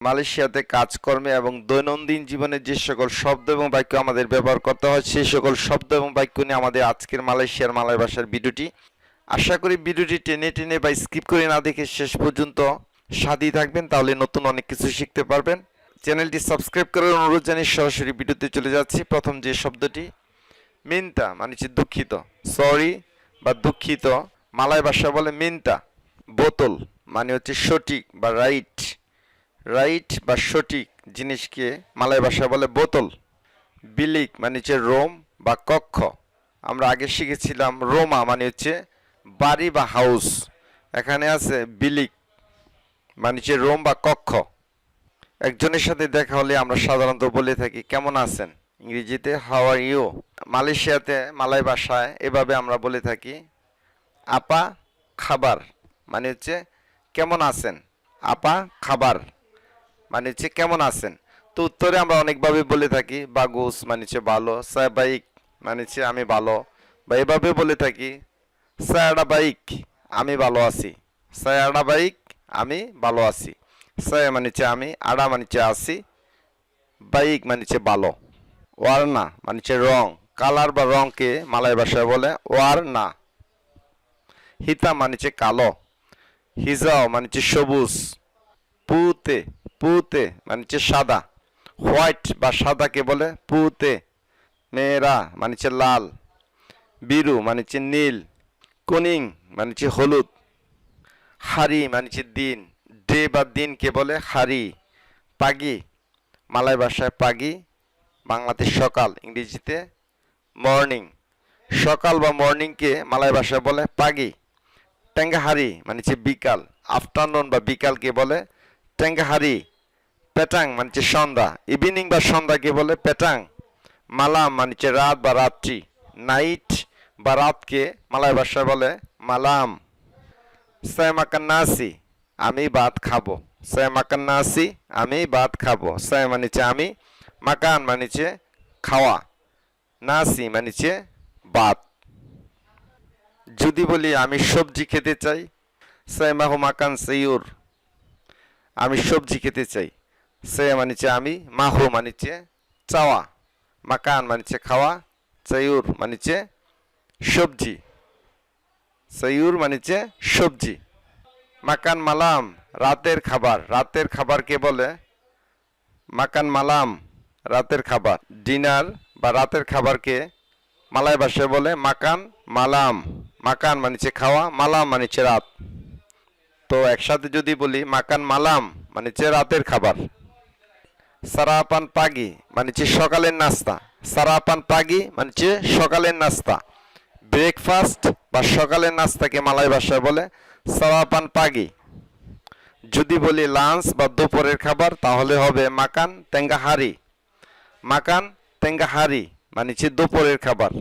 মালয়েশিয়াতে কাজকর্মে এবং দৈনন্দিন জীবনে যে সকল শব্দ এবং বাক্য আমাদের ব্যবহার করতে হয় সেই সকল শব্দ এবং বাক্য নিয়ে আমাদের আজকের মালয়েশিয়ার মালয় ভাষার ভিডিওটি। আশা করি ভিডিওটি টেনে টেনে বা স্কিপ করে না দেখে শেষ পর্যন্ত সাথেই থাকবেন, তাহলে নতুন অনেক কিছু শিখতে পারবেন। চ্যানেলটি সাবস্ক্রাইব করার অনুরোধ জানিয়ে সরাসরি ভিডিওতে চলে যাচ্ছি। প্রথম যে শব্দটি মিন্তা মানে হচ্ছে দুঃখিত, সরি বা দুঃখিত, মালয় ভাষা বলে মিন্তা। বোতল মানে হচ্ছে সঠিক বা রাইট, রাইট বা সঠিক জিনিসকে মালয় ভাষা বলে বোতল। বিলিক মানে হচ্ছে রোম বা কক্ষ। আমরা আগে শিখেছিলাম রোমা মানে হচ্ছে বাড়ি বা হাউস, এখানে আছে বিলিক মানে হচ্ছে রোম বা কক্ষ। একজনের সাথে দেখা হলে আমরা সাধারণত বলে থাকি কেমন আছেন, ইংরেজিতে হাউ আর ইউ। মালয়েশিয়াতে মালয় ভাষায় এভাবে আমরা বলে থাকি আপা খাবার মানে হচ্ছে কেমন আছেন, আপা খাবার মানে হচ্ছে কেমন আছেন। তো উত্তরে আমরা অনেকভাবে বলে থাকি বাগুস মানে হচ্ছে ভালো, সাবাইক মানে হচ্ছে আমি ভালো, বা এভাবে বলে থাকি সায়াডা বাইক আমি ভালো আছি, সায়াডা বাইক আমি ভালো আছি। সায়া মানে হচ্ছে আমি, আড়া মানে হচ্ছে আছি, বাইক মানে হচ্ছে ভালো। ওয়ারনা মানে হচ্ছে রং, কালার বা রংকে মালয় ভাষায় বলে ওয়ারনা। হিতা মানে হচ্ছে কালো, হিজাও মানে হচ্ছে সবুজ। পুতে, পুতে মানে হচ্ছে সাদা, হোয়াইট বা সাদাকে বলে পুতে। মেয়েরা মানে হচ্ছে লাল, বিরু মানে হচ্ছে নীল, কুনিং মানে হচ্ছে হলুদ। হারি মানে হচ্ছে দিন, ডে বা দিনকে বলে হারি। পাগি মালয় ভাষায় পাগি, বাংলাতে সকাল, ইংরেজিতে মর্নিং। সকাল বা মর্নিংকে মালয় ভাষায় বলে পাগি। টেঙ্গাহারি মানে হচ্ছে বিকাল, আফটারনুন বা বিকালকে বলে টেঙ্গাহারি। পেটাং মানে হচ্ছে সন্ধ্যা, ইভিনিং বা সন্ধ্যাকে বলে পেটাং। মালাম মানে হচ্ছে রাত বা রাত্রি, নাইট বা রাতকে মালয় ভাষায় বলে মালাম। saya makan nasi আমি ভাত খাবো, saya makan nasi আমি ভাত খাবো। saya মানে হচ্ছে আমি, মাকান মানে হচ্ছে খাওয়া, নাসি মানে হচ্ছে ভাত। যদি বলি আমি সবজি খেতে চাই, saya mahu makan sayur আমি সবজি খেতে চাই। saya মানে হচ্ছে আমি, মাহু মানে হচ্ছে চাওয়া, মাকান মানে হচ্ছে খাওয়া, sayur মানে হচ্ছে সবজি, sayur মানে হচ্ছে সবজি। মাকান মালাম রাতের খাবার, রাতের খাবারকে বলে মাকান মালাম, রাতের খাবার। ডিনার বা রাতের খাবারকে মালয় ভাষায় বলে মাকান মালাম। মাকান মানে হচ্ছে খাওয়া, মালাম মানে হচ্ছে রাত। তো একসাথে যদি বলি মাকান মালাম মানে হচ্ছে রাতের খাবার। সারাপান পাগি মানে হচ্ছে সকালের নাস্তা, সারাপান পাগি মানে হচ্ছে সকালের নাস্তা। ব্রেকফাস্ট বা সকালের নাস্তাকে মালয় ভাষায় বলে সারাপান পাগি। যদি বলি লাঞ্চ বা দুপুরের খাবার তাহলে হবে মাকান তেঙ্গাহারি, মাকান তেঙ্গাহারি মানে হচ্ছে দুপুরের খাবার।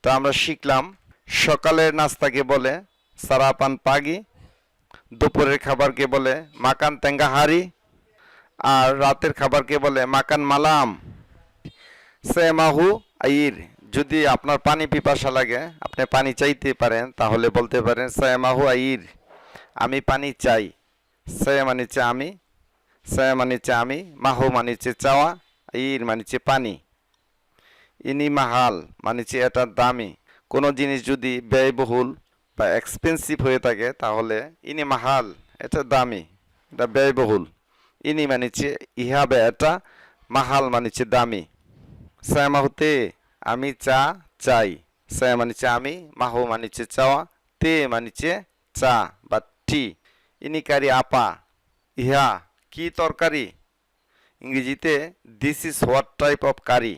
তো আমরা শিখলাম সকালের নাস্তাকে বলে সারাপান পাগি, দুপুরের খাবারকে বলে মাকান তেঙ্গাহারি, আর রাতের খাবারকে বলে মাকান মালাম। সেমাহু আইর যদি আপনার পানি পিপাসা লাগে, আপনি পানি চাইতে পারেন, তাহলে বলতে পারেন সেমাহু আইর আমি পানি চাই। সে মানে হচ্ছে আমি, সে মানে হচ্ছে আমি, মাহু মানে হচ্ছে চাওয়া, ইর মানে হচ্ছে পানি। ইনি মাহাল মানে হচ্ছে এটা দামি। কোনো জিনিস যদি ব্যয়বহুল বা এক্সপেন্সিভ হয়ে থাকে তাহলে ইনি মাহাল এটা দামি, এটা ব্যয়বহুল। ইনি মানে হচ্ছে ইহা বা এটা, মাহাল মানে হচ্ছে দামি। সায়ামাহুতে আমি চা চাই, সায়া মানে হচ্ছে আমি, মাহু মানে হচ্ছে চাওয়া, তে মানে হচ্ছে চা বা টি। ইনি কারি আপা, ইহা কি তরকারি, ইংরেজিতে this is what type of curry,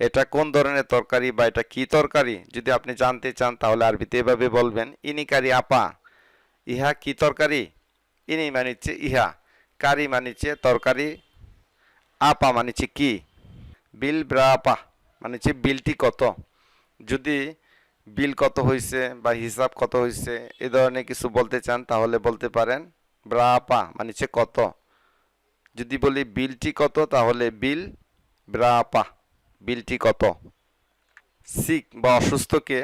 এটা কোন ধরনের তরকারি বা এটা কি তরকারি যদি আপনি জানতে চান তাহলে আরবিতে এভাবে বলবেন ইনি কারি আপা, ইহা কি তরকারি। ইনি মানে হচ্ছে ইহা, কারি মানে হচ্ছে তরকারি, আপা মানে হচ্ছে কি। বিল ব্রা আপা মানে হচ্ছে বিলটি কত। যদি বিল কত হয়েছে বা হিসাব কত হয়েছে এ ধরনের কিছু বলতে চান তাহলে বলতে পারেন ব্রা আপা মানে হচ্ছে কত। যদি বলি বিলটি কত তাহলে বিল ব্রা আপা, বিলটি কত। সিক বা অসুস্থকে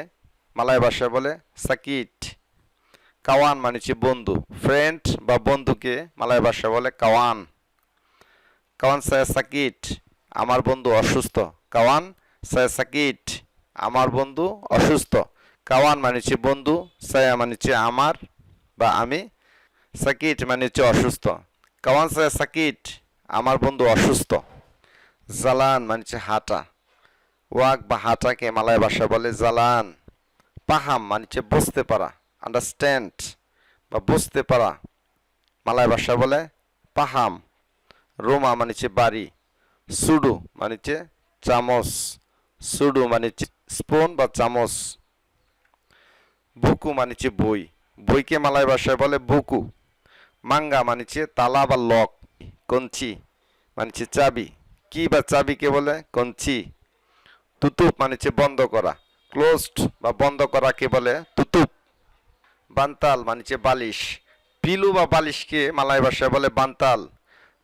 মালয় ভাষায় বলে সাকিট, কাওয়ান মানে হচ্ছে বন্ধু। ফ্রেন্ড বা বন্ধুকে মালয় ভাষা বলে কাওয়ান। কাওয়ান saya sakit, আমার বন্ধু অসুস্থ। কাওয়ান saya sakit, আমার বন্ধু অসুস্থ। কাওয়ান মানে হচ্ছে বন্ধু, saya মানে হচ্ছে আমার বা আমি, সাকিট মানে হচ্ছে অসুস্থ। কাওয়ান saya sakit, আমার বন্ধু অসুস্থ। জালান মানে হচ্ছে হাঁটা। ওয়াক বা হাঁটাকে মালয় ভাষা বলে জালান। পাহাম মানে হচ্ছে বুঝতে পারা, আন্ডারস্ট্যান্ড বা বুঝতে পারা, মালয় ভাষা বলে পাহাম। রোমা মানে হচ্ছে বাড়ি। সুডু মানে হচ্ছে চামচ। সুডু মানে হচ্ছে স্পুন বা চামচ। বুকু মানে হচ্ছে বই। বইকে মালয় ভাষায় বলে বুকু। মাঙ্গা মানে হচ্ছে তালা বা লক। কঞ্চি মানে হচ্ছে চাবি। কি বা চাবিকে বলে কঞ্চি। তুতুপ মানে হচ্ছে বন্ধ করা। ক্লোজড বা বন্ধ করাকে বলে তুতুপ। বান্তাল মানে হচ্ছে বালিশ। পিলু বা বালিশকে মালয় ভাষায় বলে বান্তাল।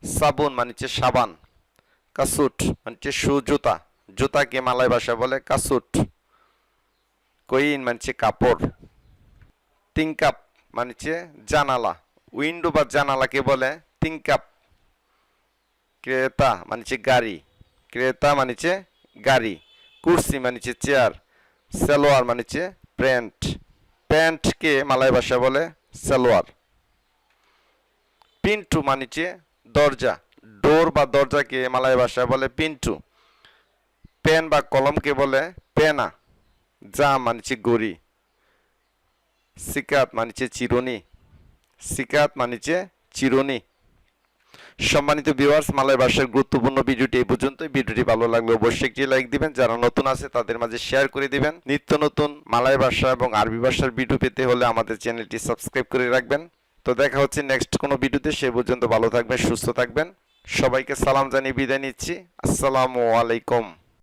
সাবুন মানে হচ্ছে সাবান। কাসুট মানে হচ্ছে শু জুতা। জুতাকে মালয় ভাষায় বলে কাসুট। কইন মানে হচ্ছে কাপড়। তিনকাপ মানে হচ্ছে জানালা। উইন্ডো বা জানালাকে বলে তিনকাপ। ক্রেতা মানে হচ্ছে গাড়ি। ক্রেতা মানে হচ্ছে গাড়ি। কুর্সি মানে হচ্ছে চেয়ার। সালোয়ার মানে হচ্ছে প্যান্ট। প্যান্টকে মালয় ভাষা বলে সালোয়ার। পিন্টু মানে হচ্ছে দরজা। ডোর বা দরজাকে মালয় ভাষায় বলে পিন্টু। পেন বা কলমকে বলে পেনা। যা মানে হচ্ছে গড়ি। সিকাত মানে হচ্ছে চিরুনি। সিকাত মানে হচ্ছে চিরুনি। সম্মানিত ভিউয়ার্স, মালয় ভাষার গুরুত্বপূর্ণ ভিডিওটি এই পর্যন্তই। ভিডিওটি ভালো লাগলে অবশ্যই একটি লাইক দিবেন। যারা নতুন আছে তাদের মাঝে শেয়ার করে দিবেন। নিত্য নতুন মালয় ভাষা এবং আরবি ভাষার ভিডিও পেতে হলে আমাদের চ্যানেলটি সাবস্ক্রাইব করে রাখবেন। তো দেখা হচ্ছে নেক্সট কোনো ভিডিওতে। সে পর্যন্ত ভালো থাকবেন, সুস্থ থাকবেন। সবাইকে সালাম জানিয়ে বিদায় নিচ্ছি। আসসালামু আলাইকুম।